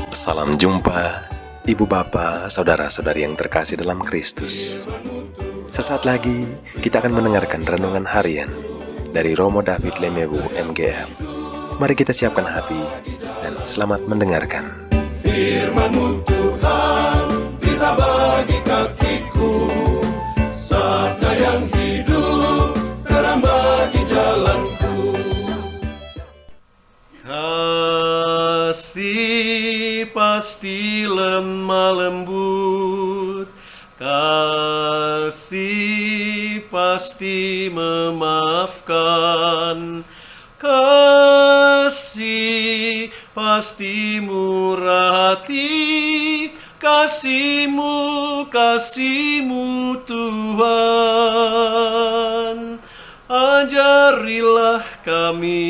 Salam jumpa, Ibu Bapa, Saudara-saudari yang terkasih dalam Kristus. Sesaat lagi kita akan mendengarkan renungan harian dari Romo David Lemewu MGR. Mari kita siapkan hati dan selamat mendengarkan. Firman-Mu Tuhan, berita bagi kakiku, sabda yang hidup, terang bagi jalanku. Kasih pasti lemah lembut, kasih pasti memaafkan, kasih pasti murah hati, kasih-Mu Tuhan. Ajarilah kami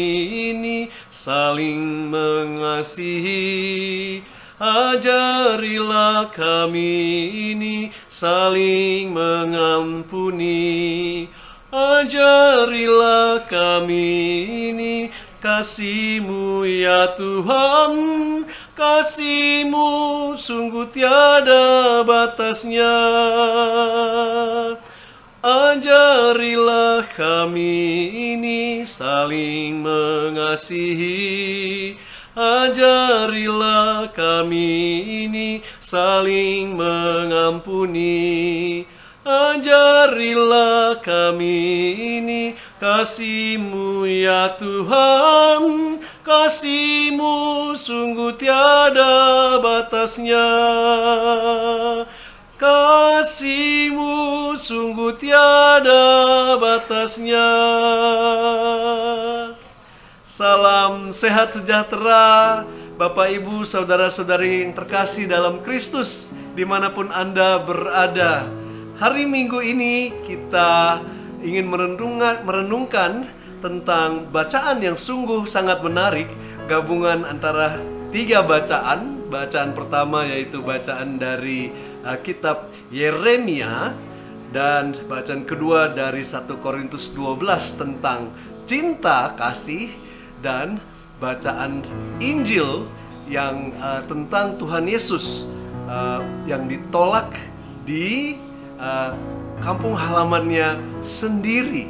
ini saling mengasihi, ajarilah kami ini saling mengampuni, ajarilah kami ini kasih-Mu ya Tuhan, kasih-Mu sungguh tiada batasnya. Ajarilah kami ini saling mengasihi, ajarilah kami ini saling mengampuni, ajarilah kami ini kasih-Mu ya Tuhan, kasih-Mu sungguh tiada batasnya. Kasih-Mu sungguh tiada batasnya. Salam sehat sejahtera Bapak Ibu saudara-saudari yang terkasih dalam Kristus dimanapun Anda berada. Hari Minggu ini kita ingin merenungkan tentang bacaan yang sungguh sangat menarik, gabungan antara 3 bacaan. Bacaan pertama yaitu bacaan dari kitab Yeremia, dan bacaan kedua dari 1 Korintus 12 tentang cinta kasih, dan bacaan Injil yang tentang Tuhan Yesus yang ditolak di kampung halamannya sendiri.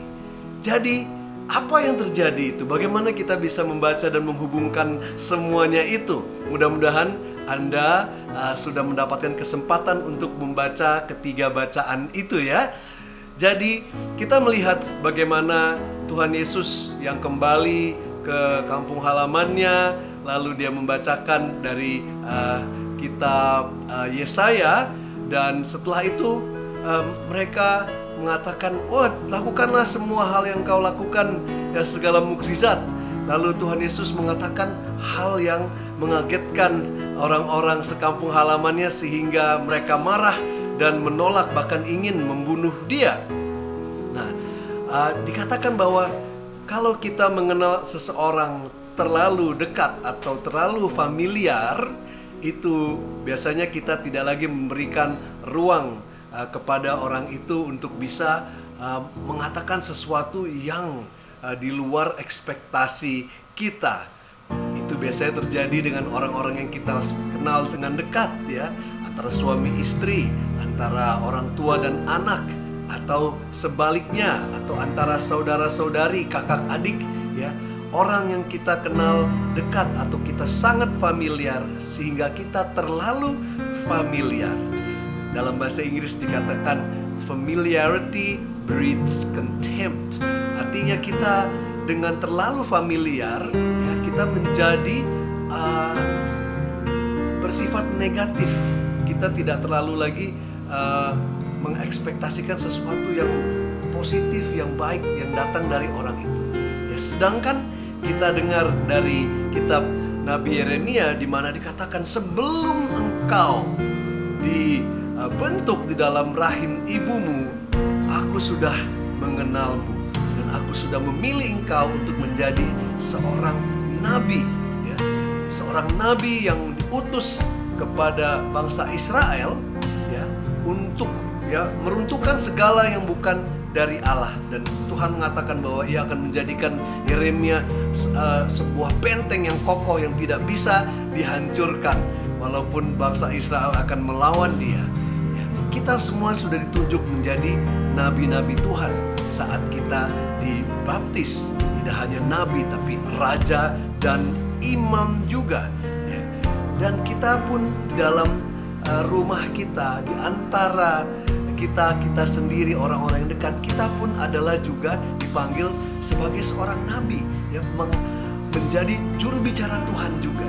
Jadi apa yang terjadi itu? Bagaimana kita bisa membaca dan menghubungkan semuanya itu? Mudah-mudahan Anda sudah mendapatkan kesempatan untuk membaca ketiga bacaan itu ya. Jadi kita melihat bagaimana Tuhan Yesus yang kembali ke kampung halamannya, lalu dia membacakan dari kitab Yesaya, dan setelah itu mereka mengatakan, "Oh, lakukanlah semua hal yang kau lakukan, ya segala mukjizat." Lalu Tuhan Yesus mengatakan hal yang mengagetkan orang-orang sekampung halamannya sehingga mereka marah dan menolak, bahkan ingin membunuh dia. Nah, dikatakan bahwa kalau kita mengenal seseorang terlalu dekat atau terlalu familiar, itu biasanya kita tidak lagi memberikan ruang kepada orang itu untuk bisa mengatakan sesuatu yang di luar ekspektasi kita. Itu biasanya terjadi dengan orang-orang yang kita kenal dengan dekat ya, antara suami istri, antara orang tua dan anak, atau sebaliknya, atau antara saudara-saudari, kakak adik ya. Orang yang kita kenal dekat atau kita sangat familiar sehingga kita terlalu familiar. Dalam bahasa Inggris dikatakan familiarity breeds contempt. Artinya kita dengan terlalu familiar ya, kita menjadi bersifat negatif. Kita tidak terlalu lagi mengekspektasikan sesuatu yang positif, yang baik, yang datang dari orang itu ya. Sedangkan kita dengar dari kitab Nabi Yeremia di mana dikatakan, sebelum engkau dibentuk di dalam rahim ibumu, aku sudah mengenalmu dan aku sudah memilih engkau untuk menjadi seorang nabi ya. Seorang nabi yang diutus kepada bangsa Israel ya, untuk ya meruntuhkan segala yang bukan dari Allah. Dan Tuhan mengatakan bahwa Ia akan menjadikan Yeremia sebuah benteng yang kokoh yang tidak bisa dihancurkan. walaupun bangsa Israel akan melawan dia, ya, kita semua sudah ditunjuk menjadi nabi-nabi Tuhan saat kita dibaptis. Tidak hanya nabi tapi raja dan imam juga, ya. Dan kita pun di dalam rumah kita, di antara kita sendiri, orang-orang yang dekat, kita pun adalah juga dipanggil sebagai seorang nabi, ya, menjadi juru bicara Tuhan juga.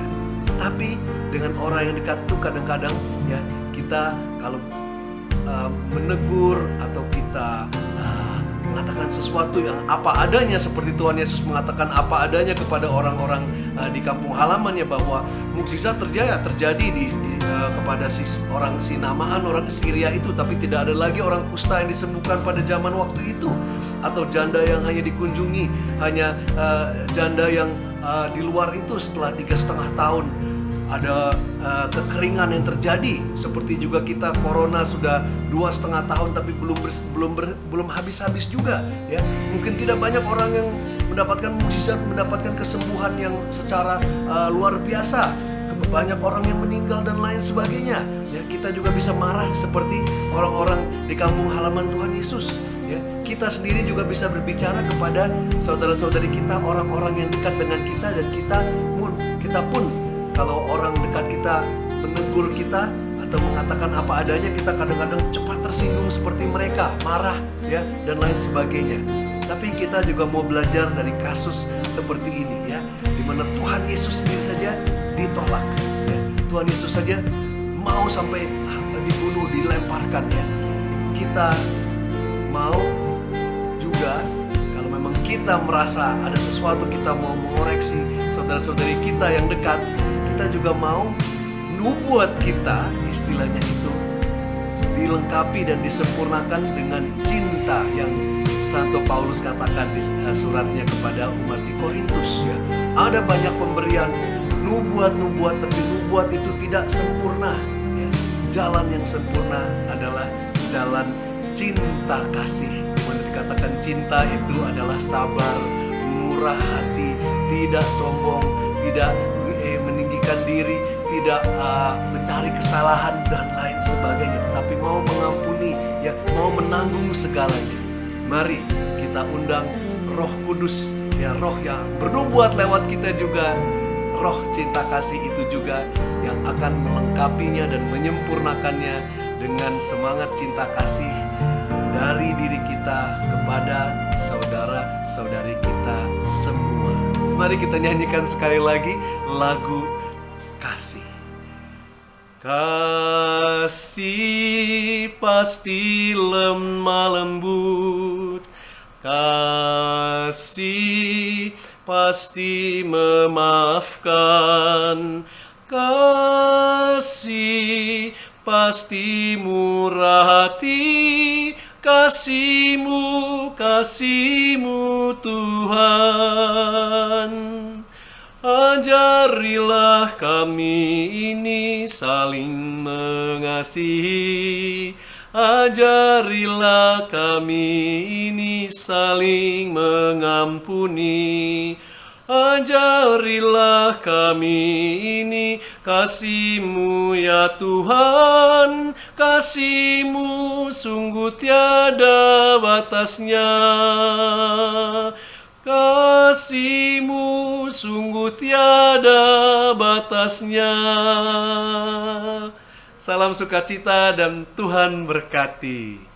Tapi dengan orang yang dekat tuh kadang-kadang, ya, kita kalau menegur atau kita mengatakan sesuatu yang apa adanya, seperti Tuhan Yesus mengatakan apa adanya kepada orang-orang di kampung halamannya, bahwa mukjizat terjadi kepada si Naaman, orang Syria itu, tapi tidak ada lagi orang kusta yang disembuhkan pada zaman waktu itu, atau janda yang hanya dikunjungi, hanya janda yang di luar itu setelah 3,5 tahun ada kekeringan yang terjadi. Seperti juga kita, corona sudah 2,5 tahun tapi belum habis-habis juga, ya. Mungkin tidak banyak orang yang mendapatkan mukjizat, mendapatkan kesembuhan yang secara luar biasa. Banyak orang yang meninggal dan lain sebagainya, ya. Kita juga bisa marah seperti orang-orang di kampung halaman Tuhan Yesus, ya. Kita sendiri juga bisa berbicara kepada saudara-saudari kita, orang-orang yang dekat dengan kita, dan kita pun kalau orang dekat kita menegur kita atau mengatakan apa adanya, kita kadang-kadang cepat tersinggung seperti mereka, marah, ya, dan lain sebagainya. Tapi kita juga mau belajar dari kasus seperti ini, ya, di mana Tuhan Yesus sendiri saja ditolak, ya. Tuhan Yesus saja mau sampai dibunuh, dilemparkan, ya. Kita mau juga, kalau memang kita merasa ada sesuatu, kita mau mengoreksi saudara-saudari kita yang dekat, kita juga mau nubuat kita, istilahnya itu, dilengkapi dan disempurnakan dengan cinta yang Santo Paulus katakan di suratnya kepada umat di Korintus, ya. Ada banyak pemberian nubuat, tapi nubuat itu tidak sempurna, ya. Jalan yang sempurna adalah jalan cinta kasih. Mana dikatakan cinta itu adalah sabar, murah hati, tidak sombong, tidak meninggikan diri, tidak mencari kesalahan dan lain sebagainya, tetapi mau mengampuni, ya, mau menanggung segalanya. Mari kita undang Roh Kudus, ya, Roh yang bernubuat lewat kita juga, Roh cinta kasih itu juga yang akan melengkapinya dan menyempurnakannya dengan semangat cinta kasih dari diri kita kepada saudara-saudari kita semua. Mari kita nyanyikan sekali lagi lagu Kasih. Kasih pasti lemah lembut, kasih pasti memaafkan, kasih pasti murah hati, kasih-Mu Tuhan. Ajarilah kami ini saling mengasihi, ajarilah kami ini saling mengampuni, ajarilah kami ini kasih-Mu ya Tuhan, kasih-Mu sungguh tiada batasnya, kasih-Mu sungguh tiada batasnya. Salam sukacita dan Tuhan berkati.